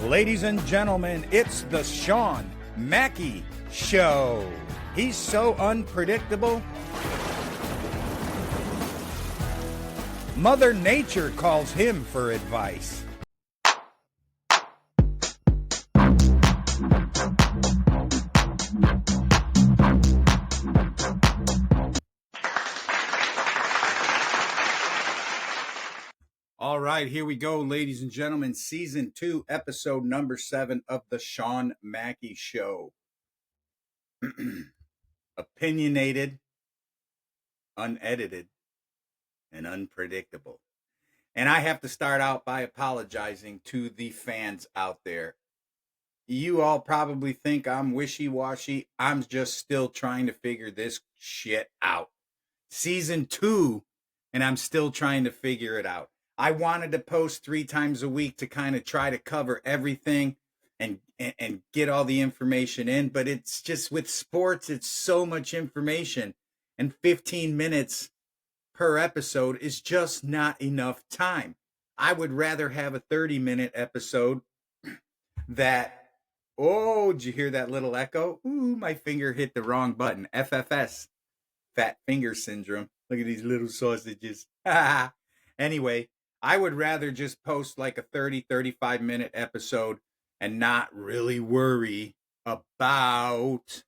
Ladies and gentlemen, it's the Shawn Mackey Show. He's so unpredictable. Mother Nature calls him for advice. All right, here we go, ladies and gentlemen. Season 2, episode number 7 of the Shawn Mackey Show. Opinionated, unedited, and unpredictable. And I have to start out by apologizing to the fans out there. You all probably think I'm wishy-washy. I'm just still trying to figure this shit out. Season 2, and I'm still trying to figure it out. I wanted to post 3 times a week to kind of try to cover everything and get all the information in. But it's just with sports, it's so much information. And 15 minutes per episode is just not enough time. I would rather have a 30-minute episode that, oh, did you hear that little echo? Ooh, my finger hit the wrong button. FFS, fat finger syndrome. Look at these little sausages. Anyway, I would rather just post like a 35-minute episode and not really worry about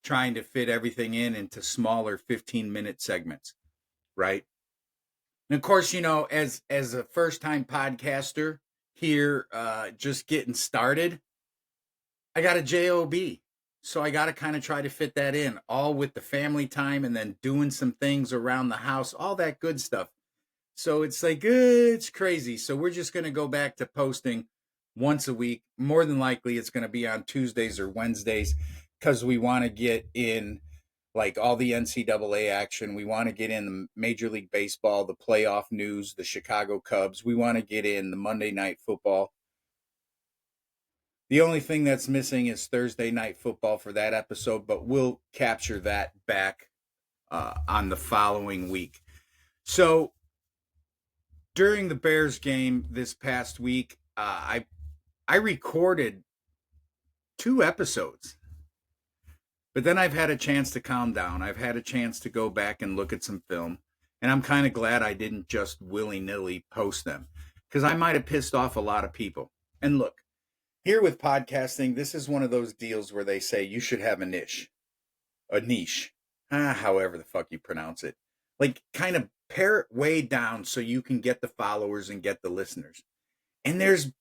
trying to fit everything into smaller 15-minute segments. Right. And of course, you know, as a first-time podcaster here, just getting started, I got a job. So I got to kind of try to fit that in, all with the family time and then doing some things around the house, all that good stuff. So it's like, it's crazy. So we're just going to go back to posting once a week. More than likely, it's going to be on Tuesdays or Wednesdays because we want to get in like all the NCAA action. We want to get in the Major League Baseball, the playoff news, the Chicago Cubs. We want to get in the Monday Night Football. The only thing that's missing is Thursday Night Football for that episode, but we'll capture that back on the following week. So during the Bears game this past week, I recorded 2 episodes. But then I've had a chance to calm down. I've had a chance to go back and look at some film. And I'm kind of glad I didn't just willy-nilly post them. Because I might have pissed off a lot of people. And look, here with podcasting, this is one of those deals where they say you should have a niche. A niche. However the fuck you pronounce it. Like, kind of pare it way down so you can get the followers and get the listeners. And there's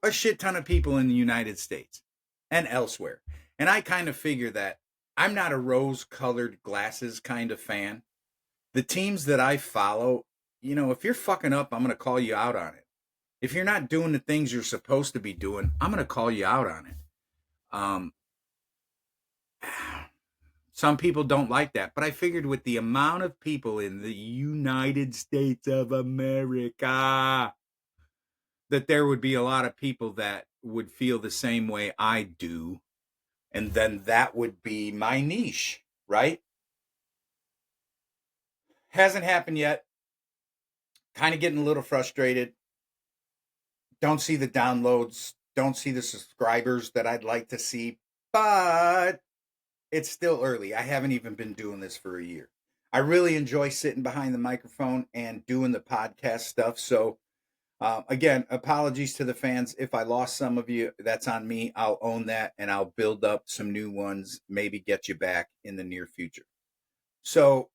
a shit ton of people in the United States and elsewhere. And I kind of figure that I'm not a rose-colored glasses kind of fan. The teams that I follow, you know, if you're fucking up, I'm going to call you out on it. If you're not doing the things you're supposed to be doing, I'm going to call you out on it. Some people don't like that, but I figured with the amount of people in the United States of America that there would be a lot of people that would feel the same way I do. And then that would be my niche, right? Hasn't happened yet. Kind of getting a little frustrated. Don't see the downloads. Don't see the subscribers that I'd like to see. But it's still early. I haven't even been doing this for a year. I really enjoy sitting behind the microphone and doing the podcast stuff. So again, apologies to the fans. If I lost some of you, that's on me. I'll own that, and I'll build up some new ones, maybe get you back in the near future. So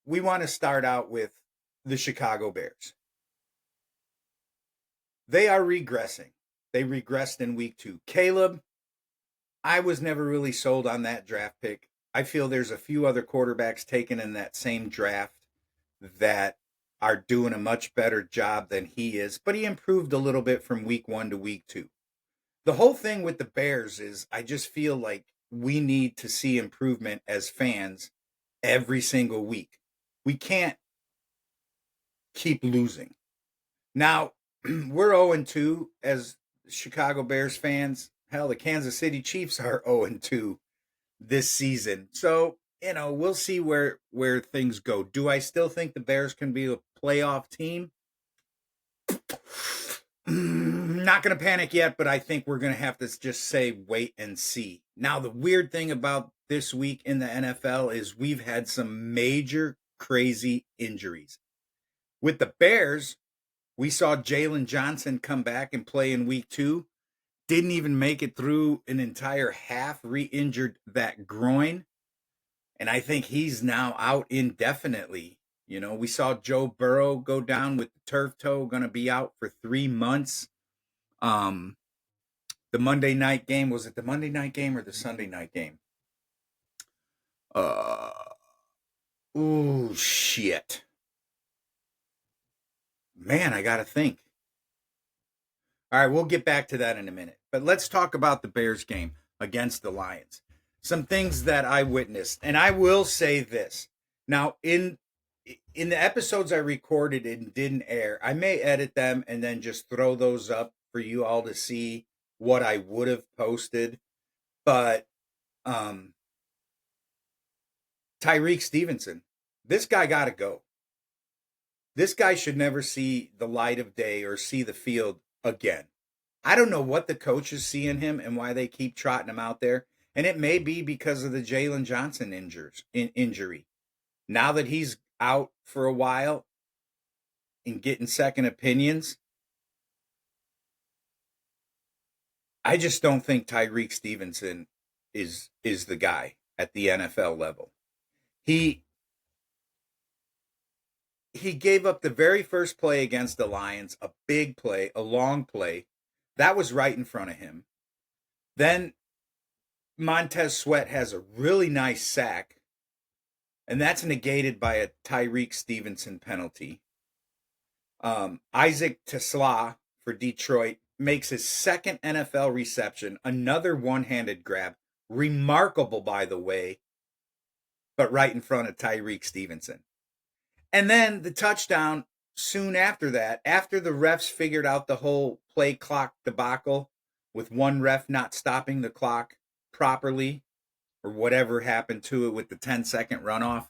we want to start out with the Chicago Bears. They are regressing. They regressed in week 2. Caleb, I was never really sold on that draft pick. I feel there's a few other quarterbacks taken in that same draft that are doing a much better job than he is, but he improved a little bit from week 1 to week 2. The whole thing with the Bears is I just feel like we need to see improvement as fans every single week. We can't keep losing. Now, we're 0-2 as Chicago Bears fans. Hell, the Kansas City Chiefs are 0-2 this season. So, you know, we'll see where things go. Do I still think the Bears can be a playoff team? Not going to panic yet, but I think we're going to have to just say wait and see. Now, the weird thing about this week in the NFL is we've had some major crazy injuries. With the Bears, we saw Jalen Johnson come back and play in week 2. Didn't even make it through an entire half, re-injured that groin. And I think he's now out indefinitely. You know, we saw Joe Burrow go down with the turf toe, going to be out for 3 months. The Monday night game, was it the Monday night game or the Sunday night game? Uh, oh, shit. Man, I got to think. All right, we'll get back to that in a minute. But let's talk about the Bears game against the Lions. Some things that I witnessed, and I will say this. Now, in the episodes I recorded and didn't air, I may edit them and then just throw those up for you all to see what I would have posted. But Tyreek Stevenson, this guy got to go. This guy should never see the light of day or see the field again. I don't know what the coaches see in him and why they keep trotting him out there. And it may be because of the Jalen Johnson injury. Now that he's out for a while and getting second opinions, I just don't think Tyreek Stevenson is the guy at the NFL level. He gave up the very first play against the Lions, a big play, a long play. That was right in front of him. Then Montez Sweat has a really nice sack, and that's negated by a Tyreek Stevenson penalty. Isaac Tesla for Detroit makes his second NFL reception, another one-handed grab, remarkable, by the way, but right in front of Tyreek Stevenson. And then the touchdown soon after that, after the refs figured out the whole play clock debacle with one ref not stopping the clock properly or whatever happened to it with the 10-second runoff,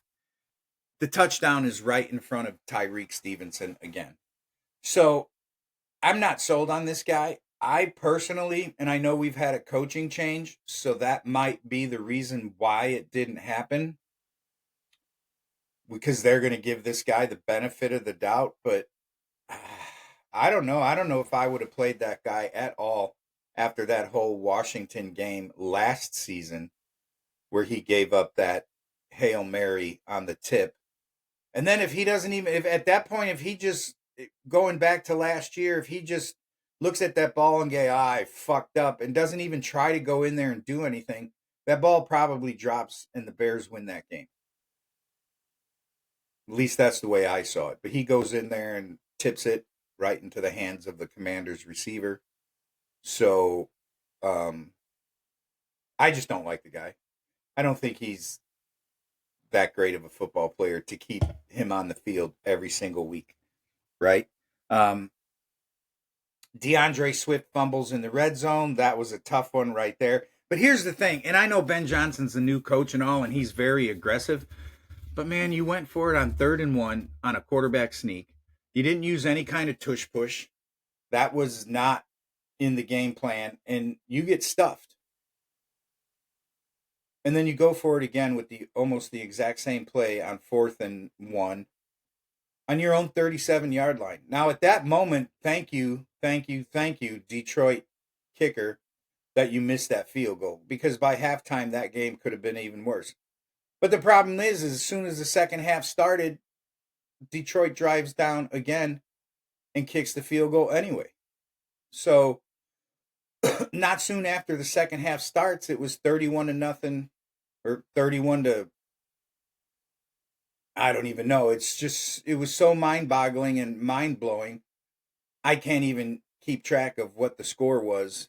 the touchdown is right in front of Tyreek Stevenson again. So I'm not sold on this guy. I personally, and I know we've had a coaching change, so that might be the reason why it didn't happen, because they're going to give this guy the benefit of the doubt. But I don't know. I don't know if I would have played that guy at all after that whole Washington game last season where he gave up that Hail Mary on the tip. And then if he doesn't even, if at that point, if he just, going back to last year, if he just looks at that ball and goes, I fucked up, and doesn't even try to go in there and do anything, that ball probably drops and the Bears win that game. At least that's the way I saw it. But he goes in there and tips it right into the hands of the Commander's receiver. So I just don't like the guy. I don't think he's that great of a football player to keep him on the field every single week, right? DeAndre Swift fumbles in the red zone. That was a tough one right there. But here's the thing, and I know Ben Johnson's the new coach and all, and he's very aggressive. But, man, you went for it on 3rd and 1 on a quarterback sneak. You didn't use any kind of tush push. That was not in the game plan, and you get stuffed. And then you go for it again with almost the exact same play on 4th and 1 on your own 37-yard line. Now, at that moment, thank you, Detroit kicker, that you missed that field goal. Because by halftime, that game could have been even worse. But the problem is as soon as the second half started, Detroit drives down again and kicks the field goal anyway. So not soon after the second half starts, it was 31-0 or 31 to, I don't even know. It's just, it was so mind-boggling and mind-blowing. I can't even keep track of what the score was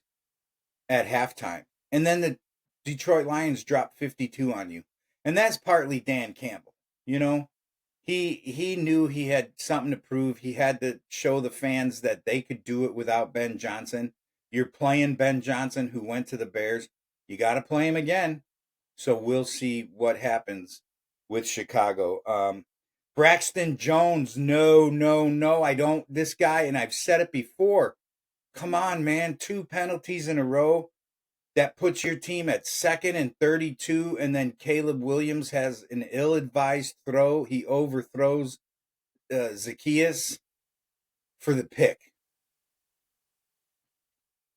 at halftime. And then the Detroit Lions dropped 52 on you. And that's partly Dan Campbell. You know, he knew he had something to prove. He had to show the fans that they could do it without Ben Johnson. You're playing Ben Johnson, who went to the Bears. You got to play him again. So we'll see what happens with Chicago. Braxton Jones, no. I don't. This guy, and I've said it before, Come on, man. 2 penalties in a row. That puts your team at 2nd and 32, and then Caleb Williams has an ill-advised throw. He overthrows Zacchaeus for the pick.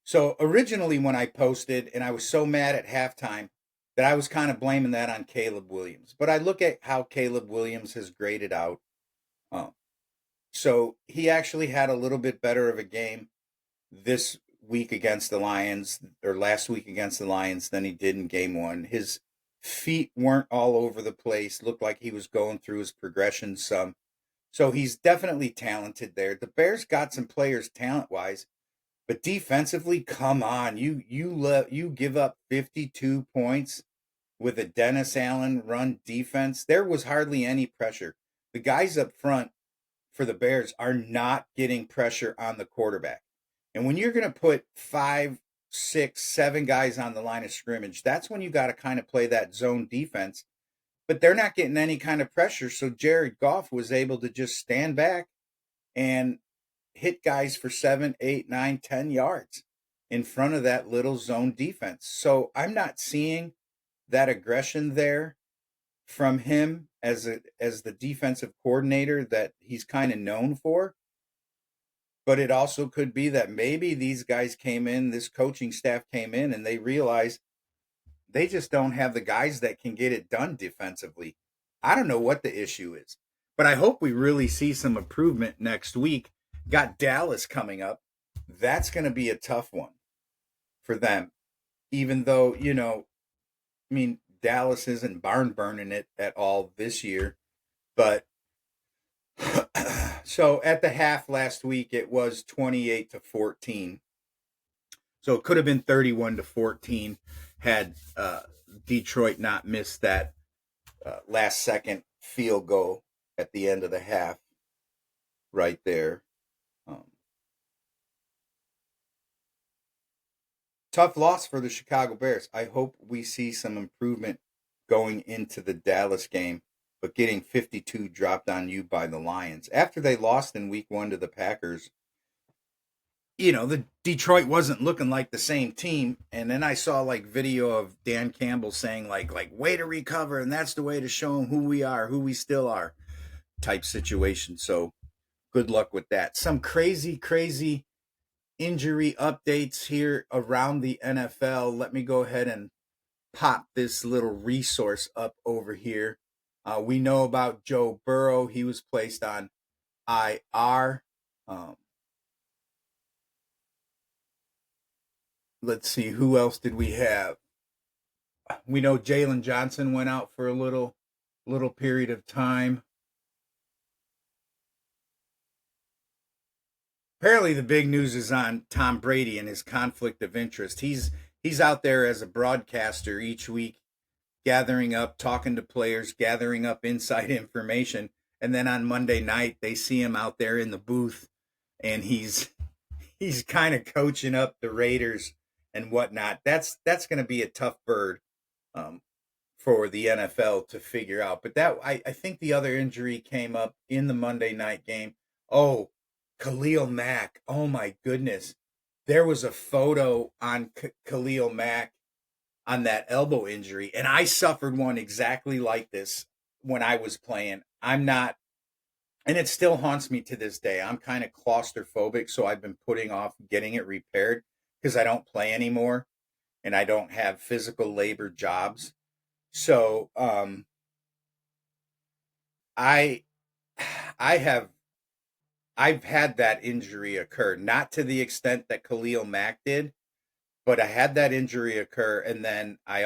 So originally when I posted, and I was so mad at halftime that I was kind of blaming that on Caleb Williams. But I look at how Caleb Williams has graded out. Um, so he actually had a little bit better of a game this week against the Lions, or last week against the Lions, than he did in game one. His feet weren't all over the place, looked like he was going through his progression some. So he's definitely talented there. The Bears got some players talent-wise, but defensively, come on. You give up 52 points with a Dennis Allen run defense. There was hardly any pressure. The guys up front for the Bears are not getting pressure on the quarterback. And when you're going to put 5, 6, 7 guys on the line of scrimmage, that's when you got to kind of play that zone defense. But they're not getting any kind of pressure. So Jared Goff was able to just stand back and hit guys for 7, 8, 9, 10 yards in front of that little zone defense. So I'm not seeing that aggression there from him as the defensive coordinator that he's kind of known for. But it also could be that maybe these guys came in, this coaching staff came in, and they realized they just don't have the guys that can get it done defensively. I don't know what the issue is, but I hope we really see some improvement next week. Got Dallas coming up. That's going to be a tough one for them, even though, I mean, Dallas isn't barn burning it at all this year. But so at the half last week, it was 28-14. So it could have been 31-14 had Detroit not missed that last second field goal at the end of the half right there. Tough loss for the Chicago Bears. I hope we see some improvement going into the Dallas game, but getting 52 dropped on you by the Lions. After they lost in week 1 to the Packers, the Detroit wasn't looking like the same team. And then I saw like video of Dan Campbell saying like way to recover, and that's the way to show them who we are, who we still are type situation. So good luck with that. Some crazy injury updates here around the NFL. Let me go ahead and pop this little resource up over here. We know about Joe Burrow. He was placed on IR. Let's see, who else did we have? We know Jalen Johnson went out for a little period of time. Apparently the big news is on Tom Brady and his conflict of interest. He's out there as a broadcaster each week, gathering up, talking to players, gathering up inside information, and then on Monday night they see him out there in the booth, and he's kind of coaching up the Raiders and whatnot. That's going to be a tough bird for the NFL to figure out. But that I think the other injury came up in the Monday night game. Oh, Khalil Mack. Oh my goodness. There was a photo on Khalil Mack on that elbow injury, and I suffered one exactly like this when I was playing. I'm not, and it still haunts me to this day. I'm kind of claustrophobic, so I've been putting off getting it repaired because I don't play anymore and I don't have physical labor jobs. So I I've had that injury occur, not to the extent that Khalil Mack did, but I had that injury occur, and then I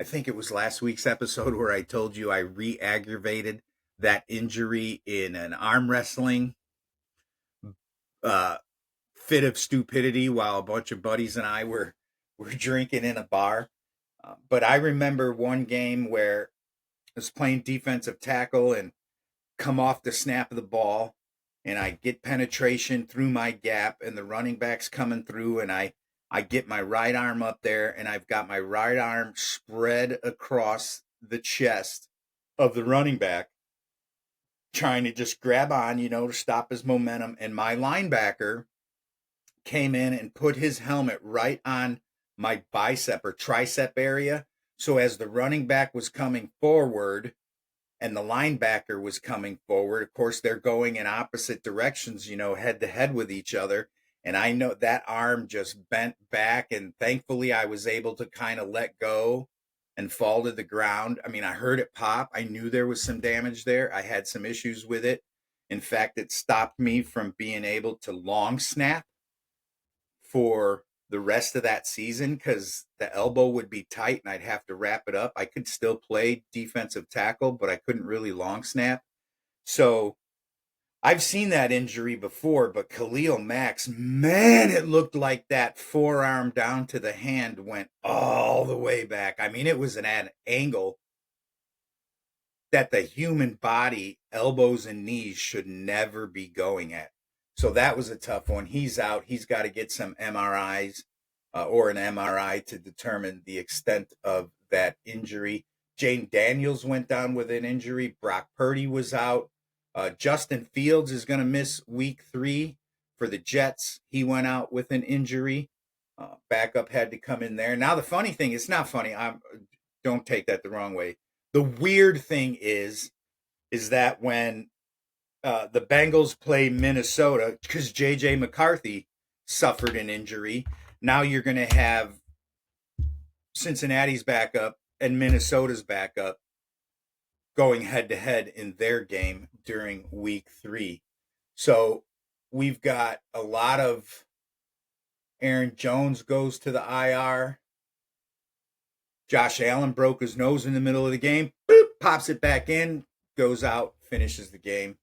think it was last week's episode where I told you I re-aggravated that injury in an arm wrestling fit of stupidity while a bunch of buddies and I were drinking in a bar. But I remember one game where I was playing defensive tackle and come off the snap of the ball, and I get penetration through my gap, and the running back's coming through, and I get my right arm up there, and I've got my right arm spread across the chest of the running back, trying to just grab on, to stop his momentum. And my linebacker came in and put his helmet right on my bicep or tricep area. So as the running back was coming forward and the linebacker was coming forward, of course, they're going in opposite directions, head to head with each other. And I know that arm just bent back. And thankfully, I was able to kind of let go and fall to the ground. I mean, I heard it pop. I knew there was some damage there. I had some issues with it. In fact, it stopped me from being able to long snap for the rest of that season because the elbow would be tight and I'd have to wrap it up. I could still play defensive tackle, but I couldn't really long snap. So I've seen that injury before, but Khalil Mack's, man, it looked like that forearm down to the hand went all the way back. I mean, it was an angle that the human body, elbows and knees, should never be going at. So that was a tough one. He's out. He's got to get some MRIs or an MRI to determine the extent of that injury. Jane Daniels went down with an injury. Brock Purdy was out. Justin Fields is going to miss week 3 for the Jets. He went out with an injury. Backup had to come in there. Now, the funny thing, it's not funny. Don't take that the wrong way. The weird thing is that when the Bengals play Minnesota, because J.J. McCarthy suffered an injury, now you're going to have Cincinnati's backup and Minnesota's backup going head-to-head in their game during week 3. So we've got a lot of Aaron Jones goes to the IR. Josh Allen broke his nose in the middle of the game. Boop, pops it back in, goes out, finishes the game.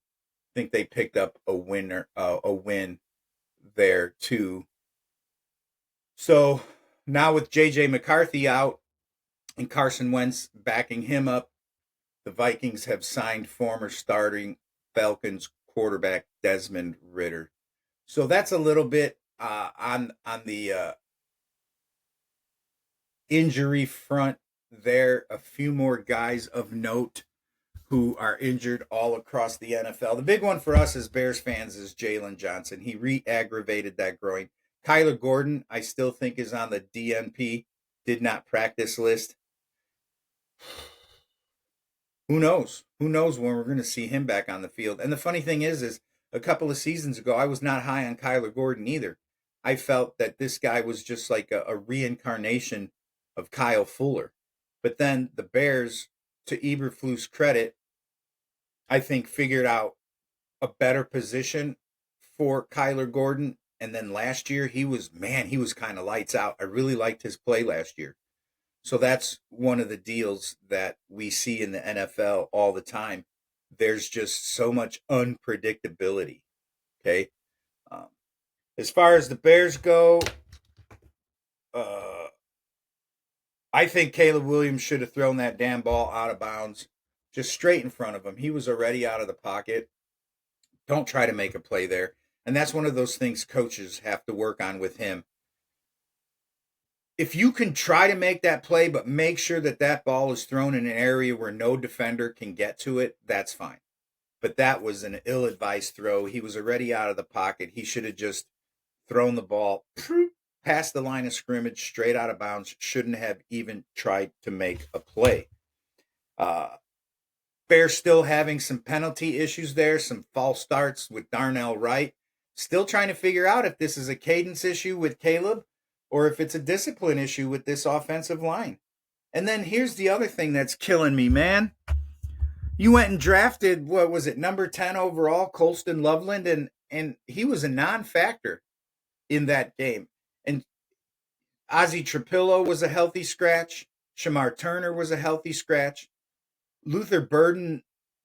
I think they picked up a win there too. So now with J.J. McCarthy out and Carson Wentz backing him up, the Vikings have signed former starting Falcons quarterback Desmond Ridder. So that's a little bit on the injury front there. A few more guys of note who are injured all across the NFL. The big one for us as Bears fans is Jalen Johnson. He re-aggravated that groin. Kyler Gordon, I still think, is on the DNP, did not practice list. Who knows? Who knows when we're going to see him back on the field? And the funny thing is a couple of seasons ago, I was not high on Kyler Gordon either. I felt that this guy was just like a reincarnation of Kyle Fuller. But then the Bears, to Eberflus' credit, I think figured out a better position for Kyler Gordon. And then last year, he was kind of lights out. I really liked his play last year. So that's one of the deals that we see in the NFL all the time. There's just so much unpredictability. Okay. As far as the Bears go, I think Caleb Williams should have thrown that damn ball out of bounds, just straight in front of him. He was already out of the pocket. Don't try to make a play there. And that's one of those things coaches have to work on with him. If you can try to make that play, but make sure that that ball is thrown in an area where no defender can get to it, that's fine. But that was an ill-advised throw. He was already out of the pocket. He should have just thrown the ball past the line of scrimmage, straight out of bounds. Shouldn't have even tried to make a play. Bears still having some penalty issues there, some false starts with Darnell Wright. Still trying to figure out if this is a cadence issue with Caleb or if it's a discipline issue with this offensive line. And then here's the other thing that's killing me, man. You went and drafted, what was it, number 10 overall, Colston Loveland, and he was a non-factor in that game. And Ozzie Trapillo was a healthy scratch. Shamar Turner was a healthy scratch. Luther Burden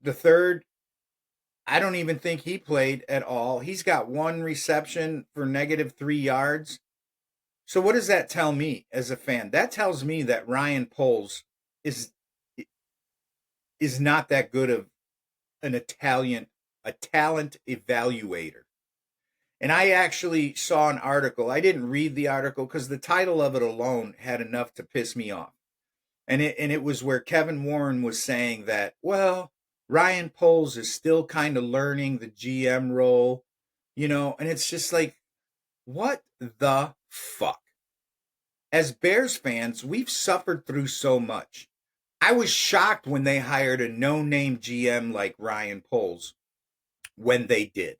III, I don't even think he played at all. He's got one reception for -3 yards. So what does that tell me as a fan? That tells me that Ryan Poles is not that good of a talent evaluator. And I actually saw an article. I didn't read the article because the title of it alone had enough to piss me off. And it was where Kevin Warren was saying that, well, Ryan Poles is still kind of learning the GM role, and it's just like, What the fuck? As Bears fans, we've suffered through so much. I was shocked when they hired a no-name GM like Ryan Poles when they did.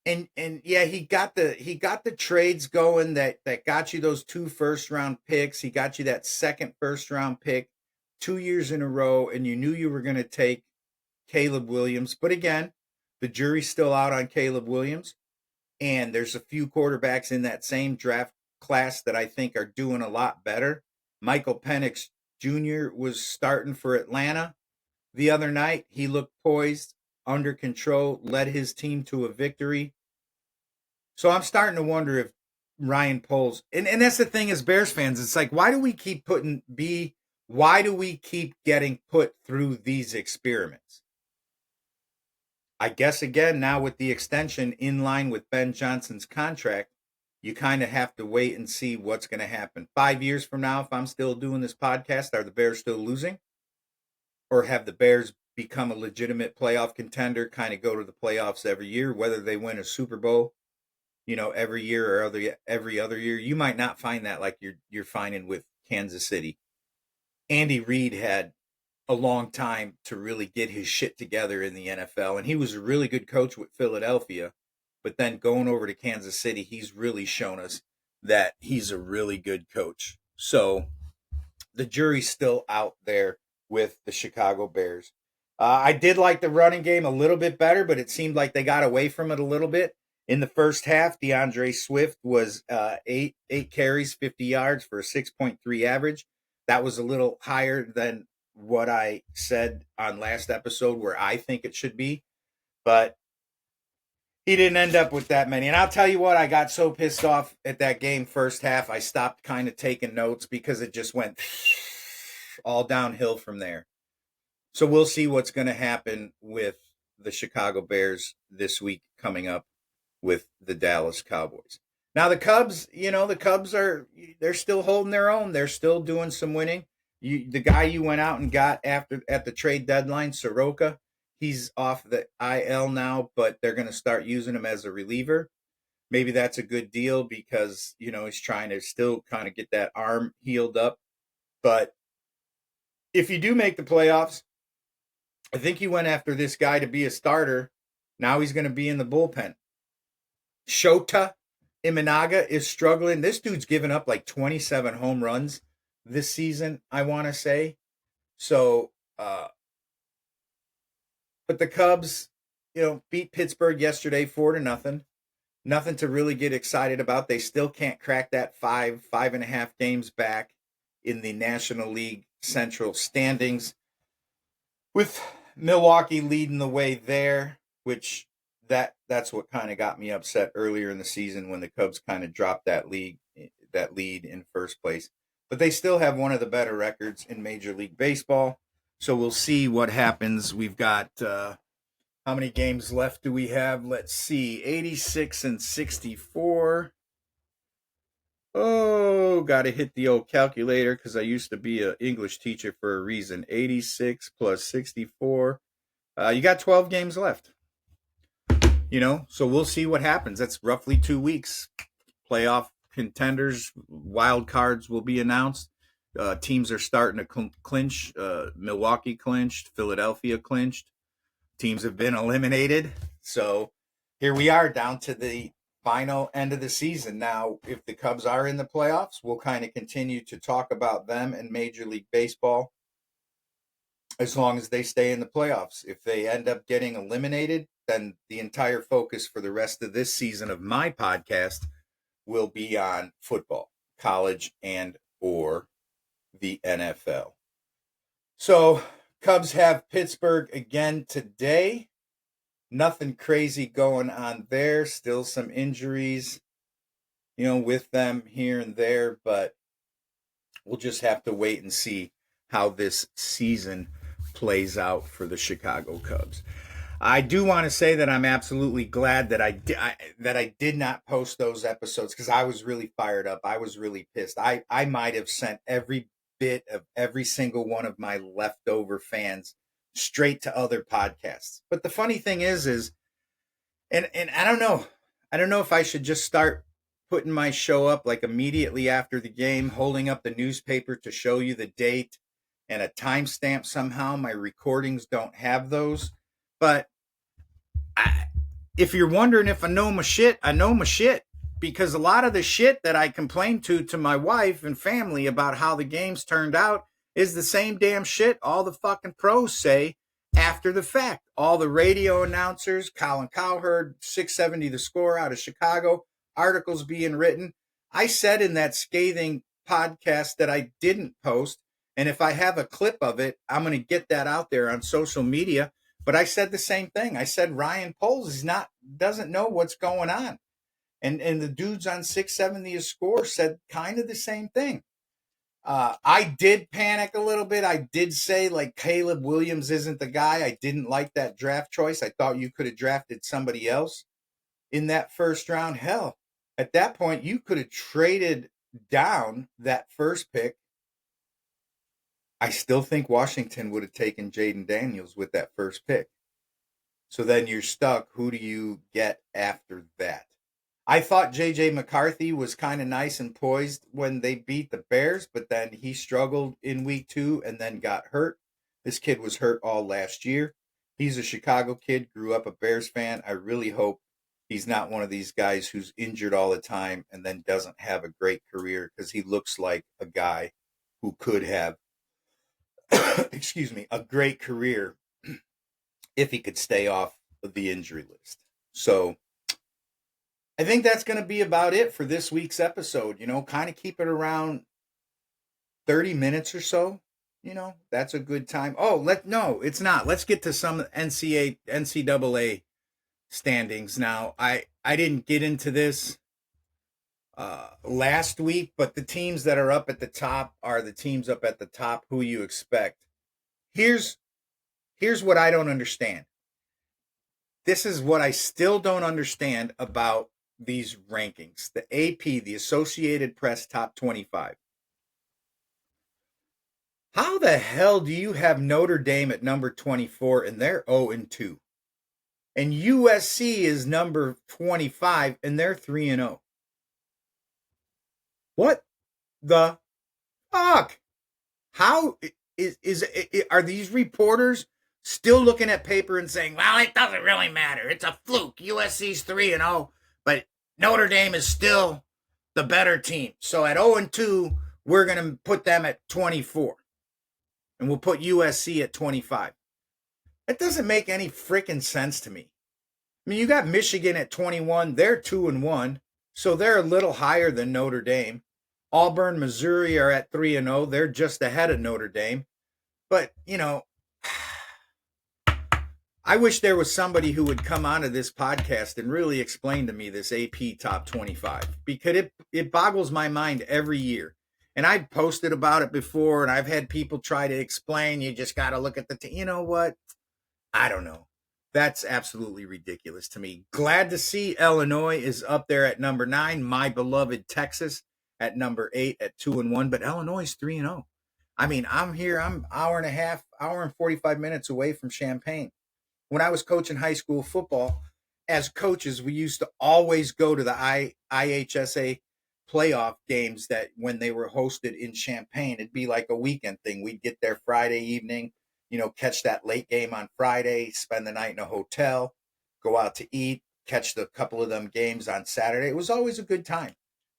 And yeah, he got the trades going that got you those 2 first-round picks. He got you that second first-round pick 2 years in a row, and you knew you were going to take Caleb Williams. But again, the jury's still out on Caleb Williams, and there's a few quarterbacks in that same draft class that I think are doing a lot better. Michael Penix Jr. was starting for Atlanta the other night. He looked poised, under control, led his team to a victory. So I'm starting to wonder if Ryan Poles, and that's the thing as Bears fans, it's like, why do we keep getting put through these experiments? I guess again, now with the extension in line with Ben Johnson's contract, you kind of have to wait and see what's going to happen. 5 years from now, if I'm still doing this podcast, are the Bears still losing? Or have the Bears become a legitimate playoff contender, kind of go to the playoffs every year, whether they win a Super Bowl, every year or every other year? You might not find that like you're finding with Kansas City. Andy Reid had a long time to really get his shit together in the NFL, and he was a really good coach with Philadelphia. But then going over to Kansas City, he's really shown us that he's a really good coach. So the jury's still out there with the Chicago Bears. I did like the running game a little bit better, but it seemed like they got away from it a little bit. In the first half, DeAndre Swift was eight carries, 50 yards for a 6.3 average. That was a little higher than what I said on last episode where I think it should be. But he didn't end up with that many. And I'll tell you what, I got so pissed off at that game first half, I stopped kind of taking notes because it just went all downhill from there. So we'll see what's going to happen with the Chicago Bears this week coming up with the Dallas Cowboys. Now the Cubs, they're still holding their own. They're still doing some winning. The guy you went out and got at the trade deadline, Soroka, he's off the IL now, but they're going to start using him as a reliever. Maybe that's a good deal because, he's trying to still kind of get that arm healed up. But if you do make the playoffs, I think you went after this guy to be a starter. Now he's going to be in the bullpen. Shota Imanaga is struggling. This dude's given up like 27 home runs this season, I want to say. So, but the Cubs, beat Pittsburgh yesterday 4-0. Nothing to really get excited about. They still can't crack that 5.5 games back in the National League Central standings, with Milwaukee leading the way there, which that's what kind of got me upset earlier in the season when the Cubs kind of dropped that lead in first place. But they still have one of the better records in Major League Baseball. So we'll see what happens. We've got how many games left do we have? Let's see, 86 and 64. Oh, got to hit the old calculator because I used to be an English teacher for a reason. 86 plus 64. You got 12 games left. So we'll see what happens. That's roughly 2 weeks. Playoff contenders, wild cards will be announced. Teams are starting to clinch. Milwaukee clinched. Philadelphia clinched. Teams have been eliminated. So here we are down to the final end of the season. Now, if the Cubs are in the playoffs, we'll kind of continue to talk about them and Major League Baseball as long as they stay in the playoffs. If they end up getting eliminated, then the entire focus for the rest of this season of my podcast will be on football, college and or the NFL. So Cubs have Pittsburgh again today. Nothing crazy going on there. Still some injuries, with them here and there, but we'll just have to wait and see how this season plays out for the Chicago Cubs. I do want to say that I'm absolutely glad that I did not post those episodes because I was really fired up. I was really pissed. I might have sent every bit of every single one of my leftover fans straight to other podcasts. But the funny thing is, and I don't know if I should just start putting my show up like immediately after the game, holding up the newspaper to show you the date and a timestamp somehow. My recordings don't have those. But if you're wondering if I know my shit, I know my shit. Because a lot of the shit that I complain to my wife and family about how the games turned out is the same damn shit all the fucking pros say after the fact. All the radio announcers, Colin Cowherd, 670 The Score out of Chicago, articles being written. I said in that scathing podcast that I didn't post, and if I have a clip of it, I'm going to get that out there on social media. But I said the same thing. I said Ryan Poles doesn't know what's going on. And the dudes on 670 A Score said kind of the same thing. I did panic a little bit. I did say, like, Caleb Williams isn't the guy. I didn't like that draft choice. I thought you could have drafted somebody else in that first round. Hell, at that point, you could have traded down that first pick. I still think Washington would have taken Jaden Daniels with that first pick. So then you're stuck. Who do you get after that? I thought J.J. McCarthy was kind of nice and poised when they beat the Bears, but then he struggled in week 2 and then got hurt. This kid was hurt all last year. He's a Chicago kid, grew up a Bears fan. I really hope he's not one of these guys who's injured all the time and then doesn't have a great career, because he looks like a guy who could have, a great career if he could stay off of the injury list. So I think that's going to be about it for this week's episode. Kind of keep it around 30 minutes or so. That's a good time. No, it's not. Let's get to some NCAA standings now. I didn't get into this last week, but the teams that are up at the top are the teams up at the top who you expect. Here's what I don't understand. This is what I still don't understand about these rankings. The AP, the Associated Press Top 25. How the hell do you have Notre Dame at number 24 and they're 0-2? And USC is number 25 and they're 3-0. What the fuck? How are these reporters still looking at paper and saying, well, it doesn't really matter. It's a fluke. USC's 3-0, but Notre Dame is still the better team. So at 0-2, we're going to put them at 24. And we'll put USC at 25. That doesn't make any freaking sense to me. I mean, you got Michigan at 21. They're 2-1. So they're a little higher than Notre Dame. Auburn, Missouri are at 3-0. They're just ahead of Notre Dame. But, I wish there was somebody who would come onto this podcast and really explain to me this AP Top 25, because it boggles my mind every year. And I've posted about it before, and I've had people try to explain, you just got to look at you know what? I don't know. That's absolutely ridiculous to me. Glad to see Illinois is up there at number 9. My beloved Texas at number 8 at 2-1, but Illinois is 3-0. I mean, I'm here. I'm hour and 45 minutes away from Champaign. When I was coaching high school football, as coaches, we used to always go to the IHSA playoff games that when they were hosted in Champaign. It'd be like a weekend thing. We'd get there Friday evening, catch that late game on Friday, spend the night in a hotel, go out to eat, catch the couple of them games on Saturday. It was always a good time.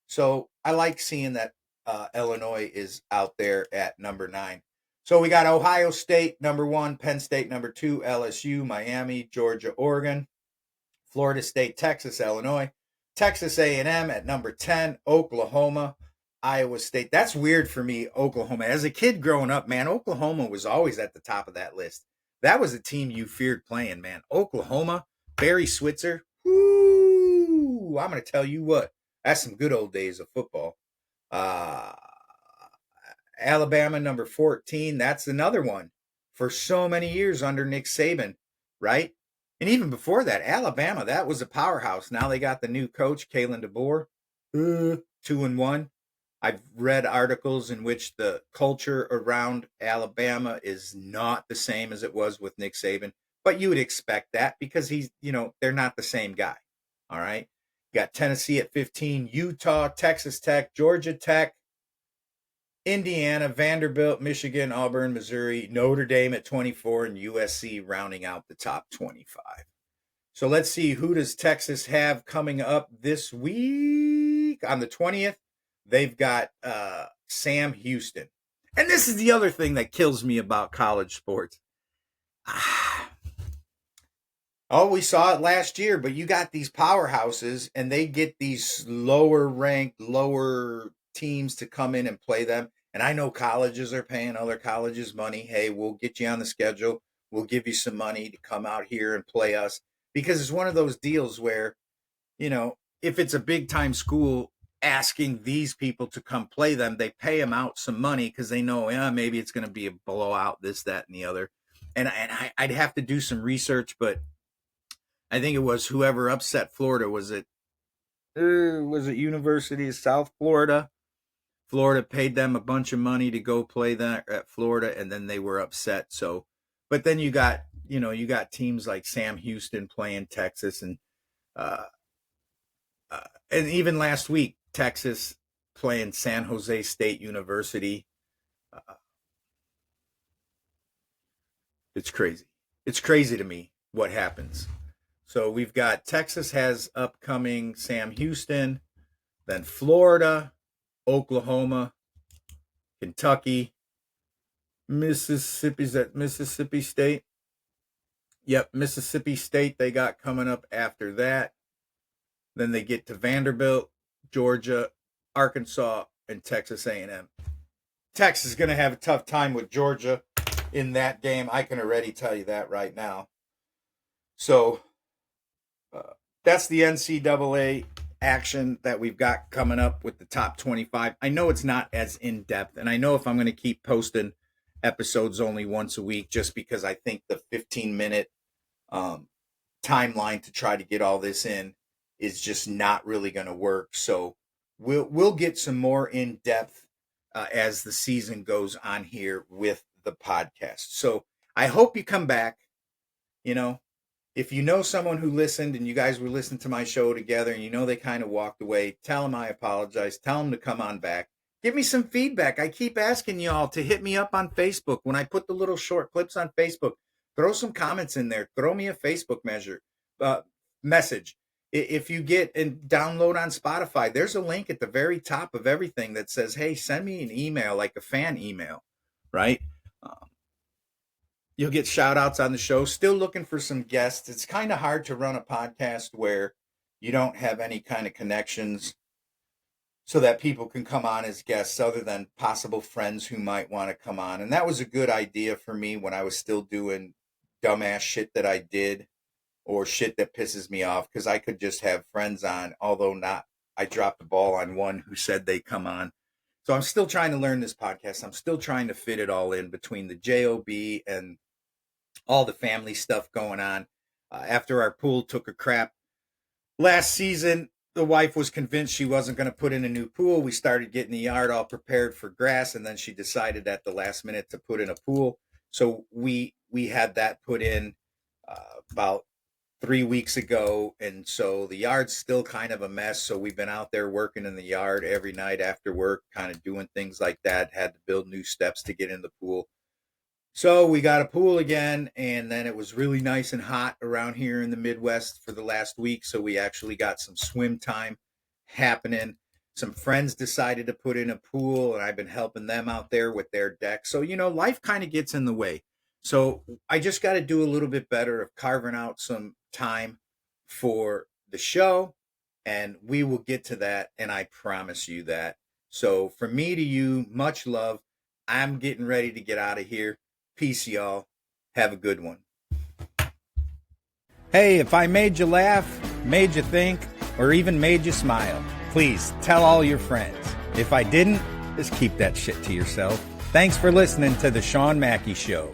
So I like seeing that Illinois is out there at number 9. So we got Ohio State, number 1, Penn State, number 2, LSU, Miami, Georgia, Oregon, Florida State, Texas, Illinois, Texas A&M at number 10, Oklahoma, Iowa State. That's weird for me, Oklahoma. As a kid growing up, man, Oklahoma was always at the top of that list. That was a team you feared playing, man. Oklahoma, Barry Switzer. Whoo! I'm going to tell you what. That's some good old days of football. Alabama, number 14. That's another one for so many years under Nick Saban, right? And even before that, Alabama, that was a powerhouse. Now they got the new coach, Kalen DeBoer, 2-1. I've read articles in which the culture around Alabama is not the same as it was with Nick Saban, but you would expect that because he's, they're not the same guy. All right. Got Tennessee at 15, Utah, Texas Tech, Georgia Tech, Indiana, Vanderbilt, Michigan, Auburn, Missouri, Notre Dame at 24, and USC rounding out the top 25. So let's see, who does Texas have coming up this week? On the 20th, they've got Sam Houston. And this is the other thing that kills me about college sports. Oh, we saw it last year, but you got these powerhouses and they get these lower ranked, lower teams to come in and play them. And I know colleges are paying other colleges money. Hey, we'll get you on the schedule. We'll give you some money to come out here and play us. Because it's one of those deals where, you know, if it's a big time school asking these people to come play them, they pay them out some money because they know, yeah, maybe it's going to be a blowout, this, that, and the other. And I'd have to do some research, but I think it was whoever upset Florida. Was it University of South Florida? Florida paid them a bunch of money to go play that at Florida, and then they were upset. So, but then you got teams like Sam Houston playing Texas, and even last week Texas playing San Jose State University. It's crazy. It's crazy to me what happens. So we've got Texas has upcoming Sam Houston, then Florida, Oklahoma, Kentucky, Mississippi's at Mississippi State. Yep, Mississippi State they got coming up after that. Then they get to Vanderbilt, Georgia, Arkansas, and Texas A&M. Texas is going to have a tough time with Georgia in that game. I can already tell you that right now. So that's the NCAA action that we've got coming up with the top 25. I know it's not as in-depth, and I know if I'm going to keep posting episodes only once a week, just because I think the 15-minute timeline to try to get all this in is just not really going to work. So we'll get some more in-depth as the season goes on here with the podcast. So I hope you come back. You know, if you know someone who listened and you guys were listening to my show together and you know they kind of walked away, tell them I apologize. Tell them to come on back. Give me some feedback. I keep asking y'all to hit me up on Facebook. When I put the little short clips on Facebook, throw some comments in there. Throw me a Facebook message. If you get and download on Spotify, there's a link at the very top of everything that says, hey, send me an email, like a fan email, right? You'll get shout outs on the show. Still looking for some guests. It's kind of hard to run a podcast where you don't have any kind of connections so that people can come on as guests other than possible friends who might want to come on. And that was a good idea for me when I was still doing dumbass shit that I did or shit that pisses me off, because I could just have friends on, although not. I dropped the ball on one who said they come on. So I'm still trying to learn this podcast. I'm still trying to fit it all in between the JOB and all the family stuff going on. After our pool took a crap last season, the wife was convinced she wasn't going to put in a new pool. We started getting the yard all prepared for grass, and then she decided at the last minute to put in a pool. So we had that put in about 3 weeks ago, and so the yard's still kind of a mess. So we've been out there working in the yard every night after work, kind of doing things like that. Had to build new steps to get in the pool. So we got a pool again, and then it was really nice and hot around here in the Midwest for the last week. So we actually got some swim time happening. Some friends decided to put in a pool, and I've been helping them out there with their deck. So, you know, life kind of gets in the way. So I just got to do a little bit better of carving out some time for the show, and we will get to that, and I promise you that. So from me to you, much love. I'm getting ready to get out of here. Peace, y'all. Have a good one. Hey, if I made you laugh, made you think, or even made you smile, please tell all your friends. If I didn't, just keep that shit to yourself. Thanks for listening to The Shawn Mackey Show.